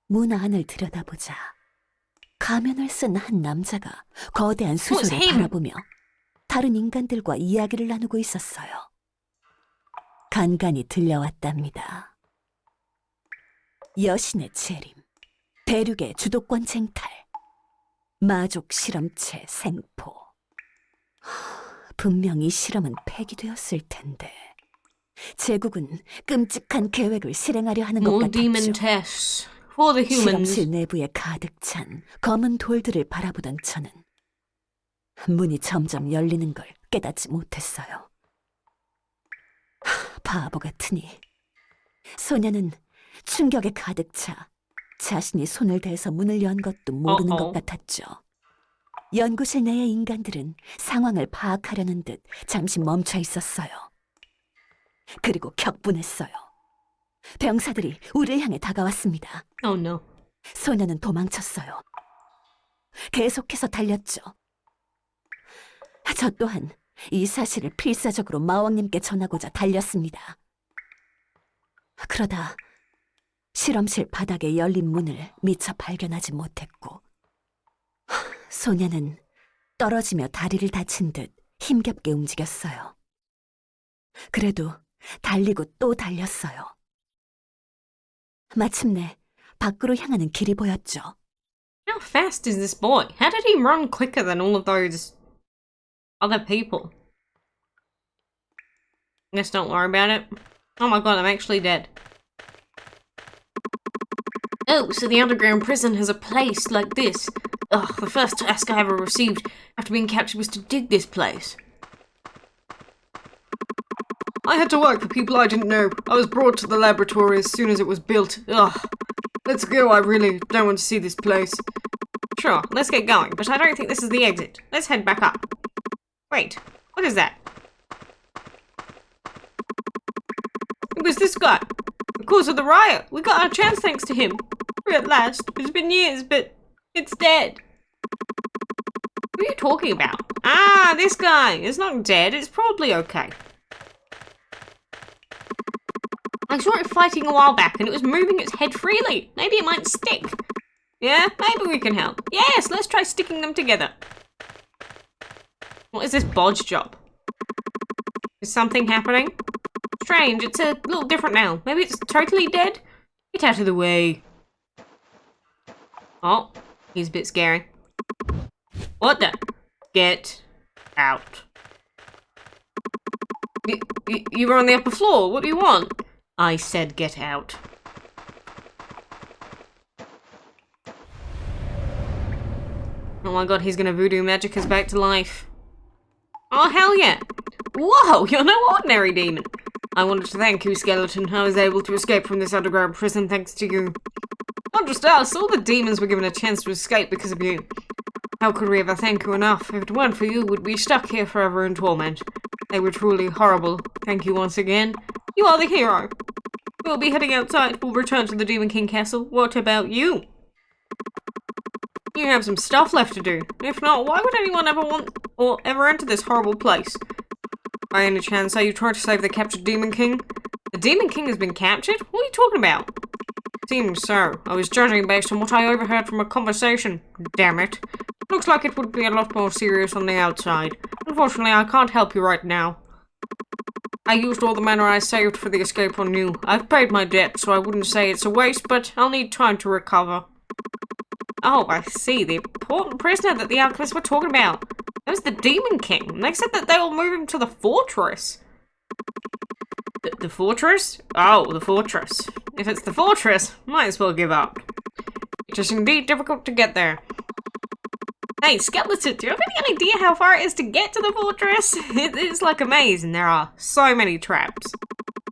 Speaker 2: 문 안을 들여다보자 가면을 쓴 한 남자가 거대한 수조를
Speaker 1: him?
Speaker 2: 바라보며 다른 인간들과 이야기를 나누고 있었어요. 간간히 들려왔답니다. 여신의 재림, 대륙의 주도권 쟁탈, 마족 실험체 생포. 분명 이 실험은 폐기되었을 텐데 제국은 끔찍한 계획을 실행하려 하는 것
Speaker 1: More demon
Speaker 2: 같았죠.
Speaker 1: tests for the humans.
Speaker 2: 실험실 내부에 가득 찬 검은 돌들을 바라보던 저는 문이 점점 열리는 걸 깨닫지 못했어요. 바보 같으니 소녀는 충격에 가득 차 자신이 손을 대서 문을 연 것도 모르는 것 같았죠. 연구실 내의 인간들은 상황을 파악하려는 듯 잠시 멈춰 있었어요. 그리고 격분했어요. 병사들이 우리를 향해 다가왔습니다.
Speaker 1: Oh no.
Speaker 2: 소녀는 도망쳤어요. 계속해서 달렸죠. 저 또한 이 사실을 필사적으로 마왕님께 전하고자 달렸습니다. 그러다 실험실 바닥에 열린 문을 미처 발견하지 못했고 소녀는 떨어지며 다리를 다친 듯 힘겹게 움직였어요. 그래도 달리고 또 달렸어요. 마침내 밖으로 향하는 길이 보였죠.
Speaker 1: How fast is this boy? How did he run quicker than all of those Other people. Let's don't worry about it. Oh my god, I'm actually dead. Oh, so the underground prison has a place like this. Ugh, the first task I ever received after being captured was to dig this place. I had to work for people I didn't know. I was brought to the laboratory as soon as it was built. Ugh. Let's go, I really don't want to see this place. Sure, let's get going, but I don't think this is the exit. Let's head back up. Wait, what is that? It was this guy. The cause of the riot. We got our chance thanks to him. At last. It's been years, but it's dead. What are you talking about? Ah, this guy. It's not dead. It's probably okay. I saw it fighting a while back and it was moving its head freely. Maybe it might stick. Yeah, maybe we can help. Yes, let's try sticking them together. What is this bodge job? Is something happening? Strange, it's a little different now. Maybe it's totally dead? Get out of the way. Oh, he's a bit scary. What the? Get out. You were on the upper floor. What do you want? I said get out. Oh my god, he's gonna voodoo magic us back to life. Oh, hell yeah. Whoa, you're no ordinary demon. I wanted to thank you, Skeleton. I was able to escape from this underground prison thanks to you. Not just us, all the demons were given a chance to escape because of you. How could we ever thank you enough? If it weren't for you, we'd be stuck here forever in torment. They were truly horrible. Thank you once again. You are the hero. We'll be heading outside. We'll return to the Demon King Castle. What about you? You have some stuff left to do. If not, why would anyone ever want or ever enter this horrible place? By any chance, are you trying to save the captured Demon King? The Demon King has been captured? What are you talking about? Seems so. I was judging based on what I overheard from a conversation. Damn it. Looks like it would be a lot more serious on the outside. Unfortunately, I can't help you right now. I used all the mana I saved for the escape on you. I've paid my debt, so I wouldn't say it's a waste, but I'll need time to recover. Oh, I see. The important prisoner that the alchemists were talking about. That was the Demon King. They said that they will move him to the fortress. The fortress? Oh, the fortress. If it's the fortress, might as well give up. It is indeed difficult to get there. Hey, Skeletor, do you have any idea how far it is to get to the fortress? It's like a maze and there are so many traps.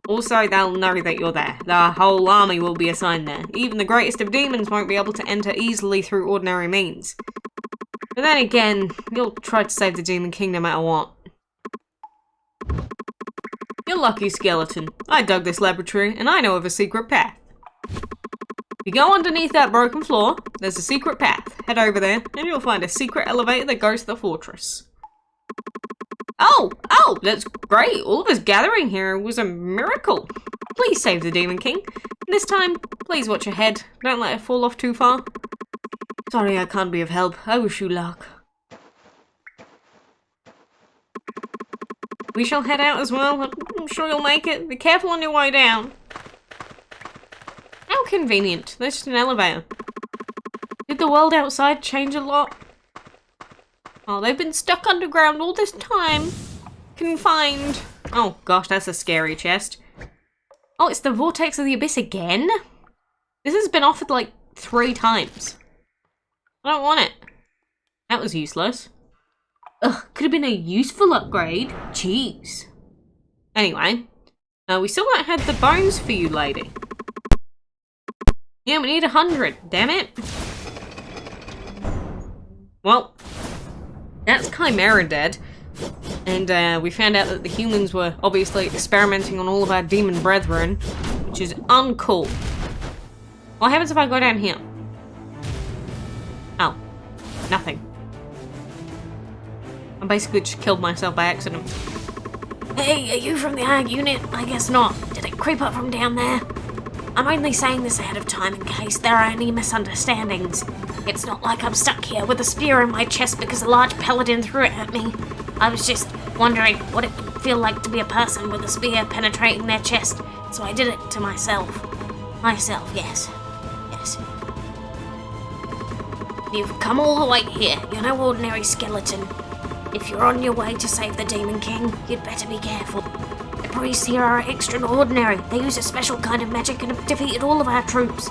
Speaker 1: Also, they'll know that you're there. The whole army will be assigned there. Even the greatest of demons won't be able to enter easily through ordinary means. But then again, you'll try to save the Demon King no matter what. You're lucky, Skeleton. I dug this laboratory, and I know of a secret path. If you go underneath that broken floor, there's a secret path. Head over there, and you'll find a secret elevator that goes to the fortress. Oh, that's great. All of us gathering here was a miracle. Please save the Demon King. This time, please watch your head. Don't let it fall off too far. Sorry I can't be of help. I wish you luck. We shall head out as well. I'm sure you'll make it. Be careful on your way down. How convenient. There's just an elevator. Did the world outside change a lot? Oh, they've been stuck underground all this time. Confined. Oh gosh, that's a scary chest. Oh, it's the Vortex of the Abyss again? This has been offered like 3 times. I don't want it. That was useless. Ugh, could have been a useful upgrade. Jeez. Anyway, we still don't have the bones for you, lady. Yeah, we need 100. Damn it. Well, that's Chimera dead. And we found out that the humans were obviously experimenting on all of our demon brethren, which is uncool. What happens if I go down here? Oh, nothing. I basically just killed myself by accident. Hey, are you from the ARG unit? I guess not. Did it creep up from down there? I'm only saying this ahead of time in case there are any misunderstandings. It's not like I'm stuck here with a spear in my chest because a large paladin threw it at me. I was just wondering what it would feel like to be a person with a spear penetrating their chest, so I did it to myself. Myself, yes. Yes. You've come all the way here. You're no ordinary skeleton.
Speaker 3: If you're on your way to save the Demon King, you'd better be careful. The priests here are extraordinary. They use a special kind of magic and have defeated all of our troops.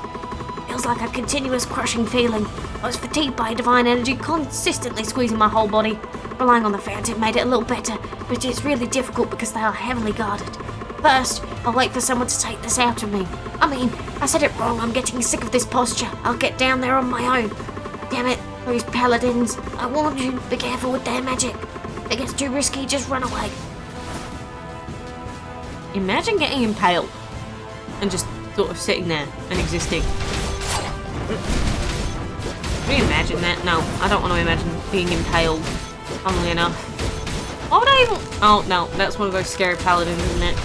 Speaker 3: Feels like a continuous crushing feeling. I was fatigued by divine energy consistently squeezing my whole body. Relying on the fountain made it a little better, but it's really difficult because they are heavily guarded. First, I'll wait for someone to take this out of me. I mean, I said it wrong, I'm getting sick of this posture. I'll get down there on my own. Damn it, those paladins. I warned you, be careful with their magic. If it gets too risky, just run away.
Speaker 1: Imagine getting impaled and just sort of sitting there and existing. Can you imagine that? No, I don't want to imagine being impaled, funnily enough. Why would I even... Oh, no, that's one of those scary paladins, isn't it?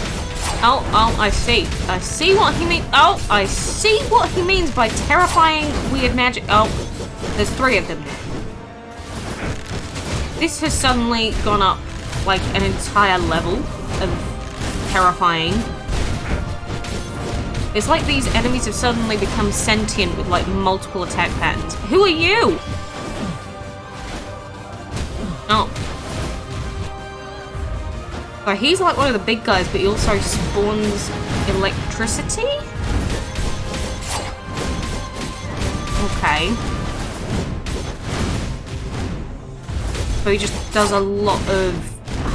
Speaker 1: Oh, I see. I see what he means. Oh, I see what he means by terrifying weird magic. Oh, there's 3 of them now. This has suddenly gone up, like, an entire level of terrifying. It's like these enemies have suddenly become sentient with, like, multiple attack patterns. Who are you? Oh. So he's like one of the big guys, but he also spawns electricity? Okay. So he just does a lot of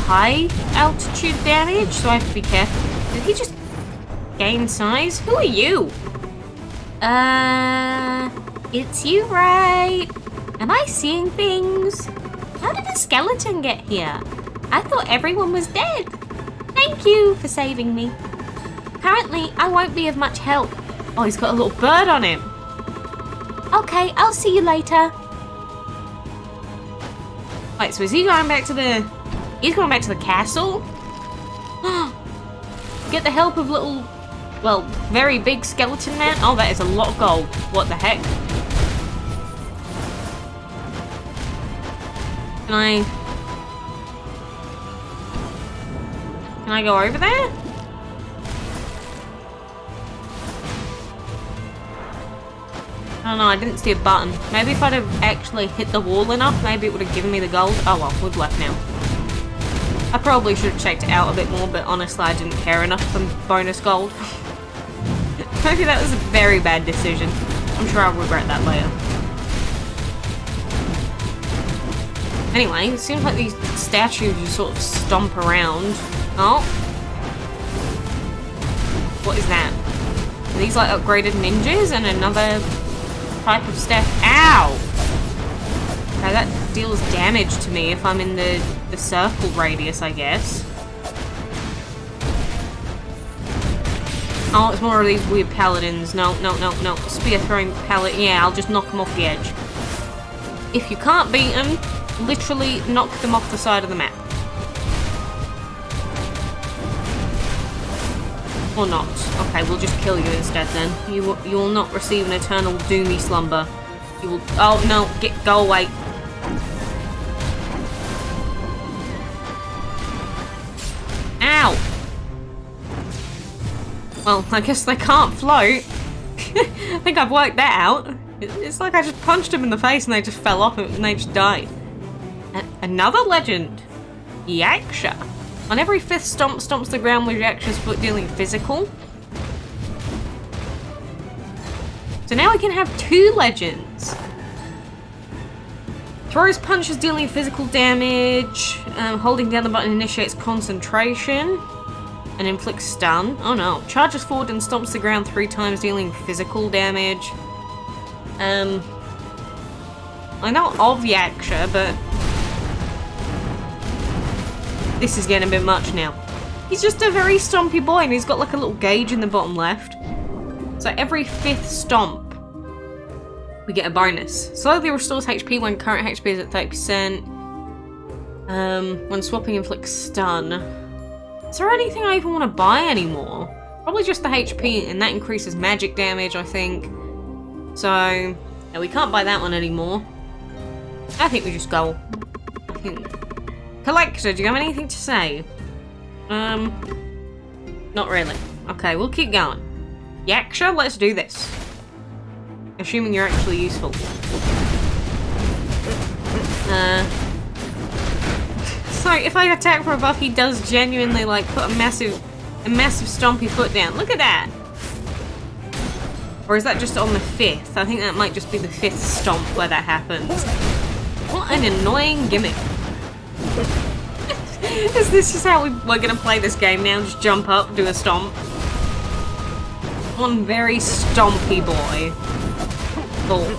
Speaker 1: high altitude damage, so I have to be careful. Did he just gain size? Who are you?
Speaker 3: It's you, right? Am I seeing things? How did a skeleton get here? I thought everyone was dead. Thank you for saving me. Apparently, I won't be of much help.
Speaker 1: Oh, he's got a little bird on him.
Speaker 3: Okay, I'll see you later.
Speaker 1: Wait, so is he going back to the... He's going back to the castle? Get the help of little... Well, very big skeleton man. Oh, that is a lot of gold. What the heck? Can I go over there? I don't know, I didn't see a button. Maybe if I'd have actually hit the wall enough, maybe it would have given me the gold. Oh well, we've left now. I probably should have checked it out a bit more, but honestly I didn't care enough for bonus gold. Maybe that was a very bad decision. I'm sure I'll regret that later. Anyway, it seems like these statues just sort of stomp around. Oh. What is that? Are these like upgraded ninjas and another type of staff? Ow! Okay, that deals damage to me if I'm in the circle radius, I guess. Oh, it's more of these weird paladins. No. Spear throwing paladin. Yeah, I'll just knock them off the edge. If you can't beat them, literally knock them off the side of the map. Or not. Okay, we'll just kill you instead then. You will not receive an eternal doomy slumber. You will... Oh, no. Go away. Ow! Well, I guess they can't float. I think I've worked that out. It's like I just punched them in the face and they just fell off and they just died. Another legend. Yaksha. On every 5th stomp, stomps the ground with Yaksha's foot, dealing physical. So now we can have 2 legends. Throws punches, dealing physical damage. Holding down the button initiates concentration. And inflicts stun. Oh no. Charges forward and stomps the ground 3 times, dealing physical damage. I know of Yaksha, but... this is getting a bit much now. He's just a very stompy boy and he's got like a little gauge in the bottom left. So every 5th stomp, we get a bonus. Slowly restores HP when current HP is at 30%. When swapping inflicts stun. Is there anything I even want to buy anymore? Probably just the HP, and that increases magic damage, I think. So, yeah, we can't buy that one anymore. I think we just go. Collector, do you have anything to say? Not really. Okay, we'll keep going. Yaksha, let's do this. Assuming you're actually useful. Sorry, if I attack from above, he does genuinely, like, put a massive stompy foot down. Look at that! Or is that just on the 5th? I think that might just be the 5th stomp where that happens. What an annoying gimmick. Is this just how we're gonna play this game now? Just jump up, do a stomp? One very stompy boy. Cool.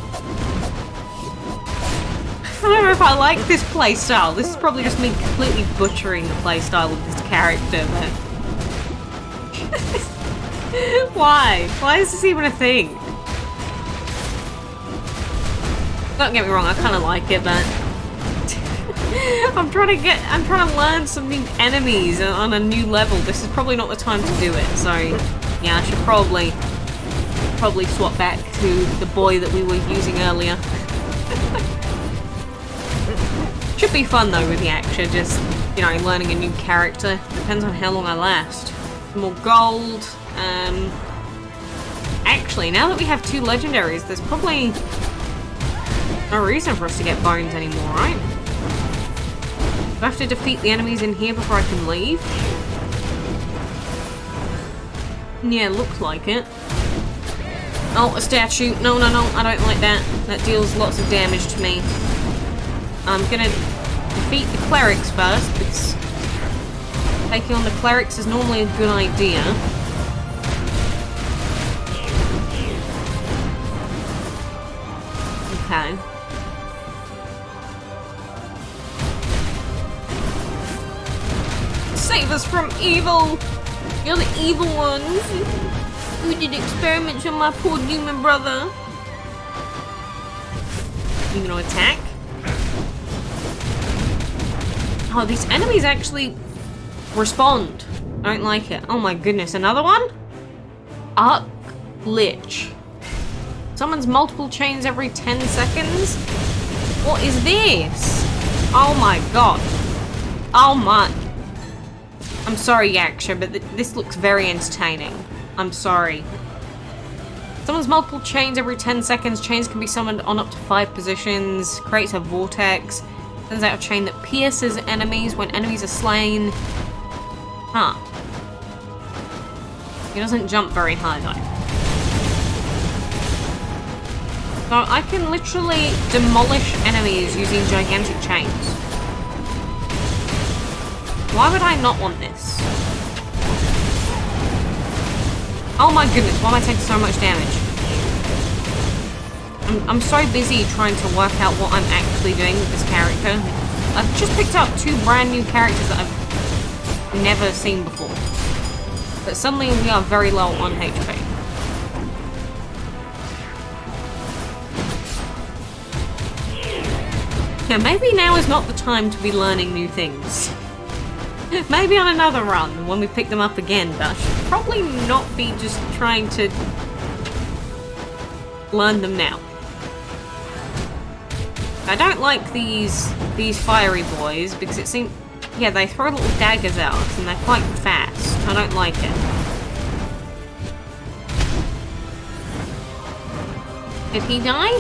Speaker 1: I don't know if I like this playstyle. This is probably just me completely butchering the playstyle of this character, but... Why? Why is this even a thing? Don't get me wrong, I kind of like it, but... I'm trying to learn some new enemies on a new level. This is probably not the time to do it, so... Yeah, I should probably swap back to the boy that we were using earlier. Should be fun though with yaksha, just, you know, learning a new character. Depends on how long I last. More gold. Actually, now that we have 2 legendaries, there's probably no reason for us to get bones anymore, right? Do I have to defeat the enemies in here before I can leave? Yeah, looks like it. Oh, a statue. No, I don't like that. That deals lots of damage to me. I'm gonna defeat the clerics first, because taking on the clerics is normally a good idea. Okay. Save us from evil! You're the evil ones! Who did experiments on my poor human brother? You gonna attack? Oh, these enemies actually respond. I don't like it. Oh my goodness, another one? Arc Lich. Summons multiple chains every 10 seconds? What is this? Oh my god. Oh my. I'm sorry, Yaksha, but this looks very entertaining. I'm sorry. Summons multiple chains every 10 seconds. Chains can be summoned on up to 5 positions. Creates a vortex. Sends out a chain that pierces enemies when enemies are slain. Huh. He doesn't jump very high though. So I can literally demolish enemies using gigantic chains. Why would I not want this? Oh my goodness, why am I taking so much damage? I'm so busy trying to work out what I'm actually doing with this character. I've just picked up 2 brand new characters that I've never seen before. But suddenly we are very low on HP. Yeah, maybe now is not the time to be learning new things. Maybe on another run, when we pick them up again, but I should probably not be just trying to learn them now. I don't like these fiery boys because it seems, yeah, they throw little daggers out and they're quite fast. I don't like it. Did he die?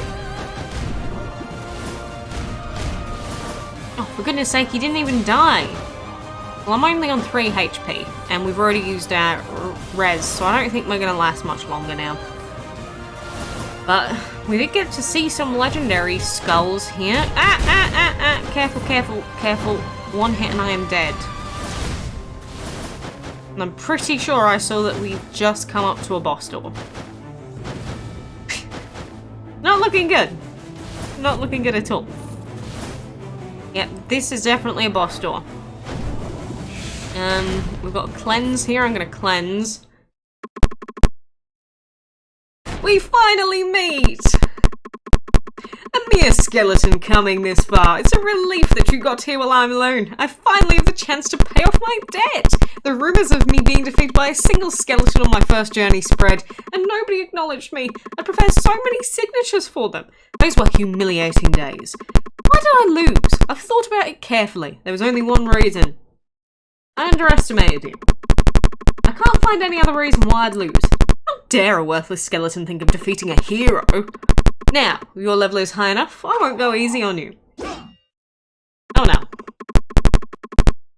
Speaker 1: Oh, for goodness sake, he didn't even die. Well, I'm only on 3 HP, and we've already used our res, so I don't think we're going to last much longer now. But we did get to see some legendary skulls here. Careful, careful, careful. 1 hit and I am dead. And I'm pretty sure I saw that we've just come up to a boss door. Not looking good. Not looking good at all. Yep, this is definitely a boss door. We've got a cleanse here. I'm gonna cleanse. We finally meet! A mere skeleton coming this far. It's a relief that you got here while I'm alone. I finally have the chance to pay off my debt. The rumors of me being defeated by a single skeleton on my first journey spread, and nobody acknowledged me. I prepared so many signatures for them. Those were humiliating days. Why did I lose? I've thought about it carefully. There was only one reason. I underestimated you. I can't find any other reason why I'd lose. How dare a worthless skeleton think of defeating a hero? Now, your level is high enough, I won't go easy on you. Oh no.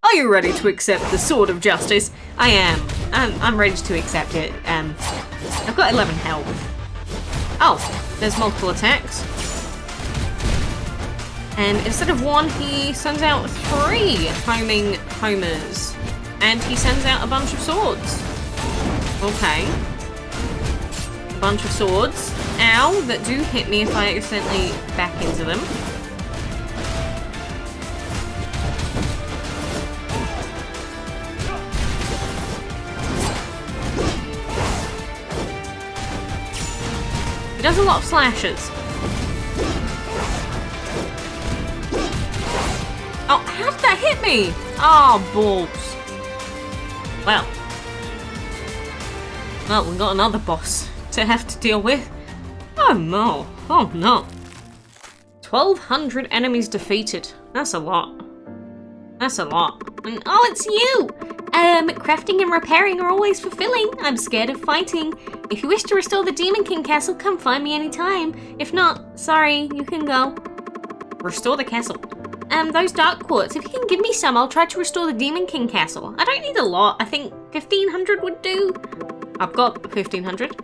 Speaker 1: Are you ready to accept the Sword of Justice? I am. I'm ready to accept it. I've got 11 health. Oh, there's multiple attacks. And instead of 1, he sends out 3 homing homers. And he sends out a bunch of swords. Okay. A bunch of swords. Ow, that do hit me if I accidentally back into them. He does a lot of slashes. Oh, how did that hit me? Oh, balls. Well, we've got another boss to have to deal with. Oh no. Oh no. 1,200 enemies defeated. That's a lot. That's a lot. And oh, it's you! Crafting and repairing are always fulfilling. I'm scared of fighting. If you wish to restore the Demon King castle, come find me anytime. If not, sorry, you can go. Restore the castle. Those dark quartz, if you can give me some, I'll try to restore the Demon King castle. I don't need a lot. I think 1,500 would do. I've got 1,500.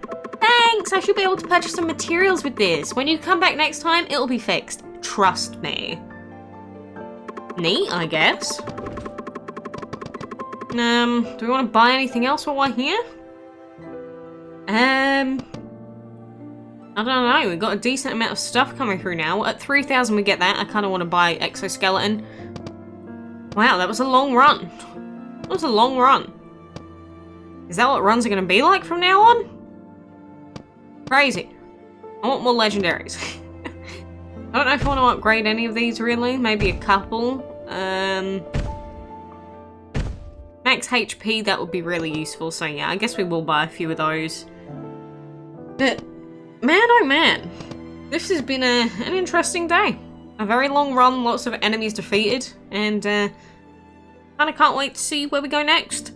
Speaker 1: Thanks! I should be able to purchase some materials with this. When you come back next time, it'll be fixed. Trust me. Neat, I guess. Do we want to buy anything else while we're here? I don't know. We've got a decent amount of stuff coming through now. At 3,000 we get that. I kind of want to buy exoskeleton. Wow, that was a long run. That was a long run. Is that what runs are going to be like from now on? Crazy. I want more legendaries. I don't know if I want to upgrade any of these really. Maybe a couple. Max HP, that would be really useful. So yeah, I guess we will buy a few of those. But man, oh man. This has been an interesting day. A very long run, lots of enemies defeated. And kind of can't wait to see where we go next.